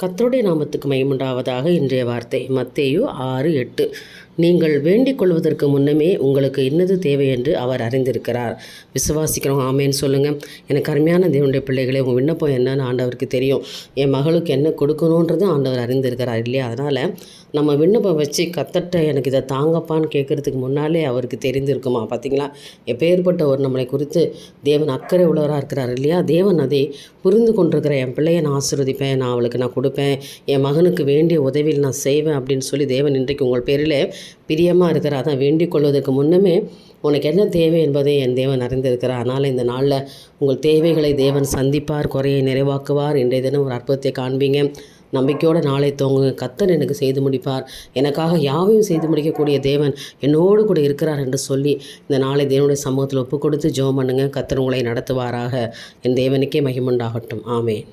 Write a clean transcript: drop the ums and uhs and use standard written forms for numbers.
கர்த்தருடைய நாமத்துக்கு மகிமையுண்டாவதாக. இன்றைய வார்த்தை மத்தேயு 6:8. நீங்கள் வேண்டிக் கொள்வதற்கு முன்னமே உங்களுக்கு இன்னது தேவை என்று அவர் அறிந்திருக்கிறார். விசுவாசிக்கிறோம். ஆமேன்னு சொல்லுங்கள். எனக்கு அருமையான தேவனுடைய பிள்ளைகளே, உங்கள் விண்ணப்பம் என்னன்னு ஆண்டவருக்கு தெரியும். என் மகளுக்கு என்ன கொடுக்கணுன்றது ஆண்டவர் அறிந்திருக்கிறார் இல்லையா? அதனால் நம்ம விண்ணப்பம் வச்சு கத்தட்ட எனக்கு இதை தாங்கப்பான்னு கேட்குறதுக்கு முன்னாலே அவருக்கு தெரிந்திருக்குமா? பார்த்தீங்களா? எப்பேற்பட்ட ஒரு நம்மளை குறித்து தேவன் அக்கறை உள்ளவராக இருக்கிறார் இல்லையா? தேவன் அதை புரிந்து கொண்டிருக்கிற என் பிள்ளையை நான் ஆசீர்வதிப்பேன், நான் அவளுக்கு நான் கொடுப்பேன், என் மகனுக்கு வேண்டிய உதவியில் நான் செய்வேன் அப்படின்னு சொல்லி தேவன் இன்றைக்கு உங்கள் பேரில் பிரியமாக இருக்கிறார். அதான் வேண்டிக் கொள்வதற்கு முன்னமே உனக்கு என்ன தேவை என்பதை என் தேவன் அறிந்திருக்கிறார். அதனால் இந்த நாளில் உங்கள் தேவைகளை தேவன் சந்திப்பார், குறையை நிறைவாக்குவார். இன்றைய தினம் ஒரு அற்புதத்தை காண்பீங்க. நம்பிக்கையோடு நாளை தோங்குங்க. கர்த்தர் எனக்கு செய்து முடிப்பார், எனக்காக யாவையும் செய்து முடிக்கக்கூடிய தேவன் என்னோடு கூட இருக்கிறார் என்று சொல்லி இந்த நாளை தேவனுடைய சமூகத்தில் ஒப்பு கொடுத்து ஜெபம் பண்ணுங்க. கர்த்தர் உங்களை நடத்துவாராக. என் தேவனுக்கே மகிமையுண்டாகட்டும். ஆமென்.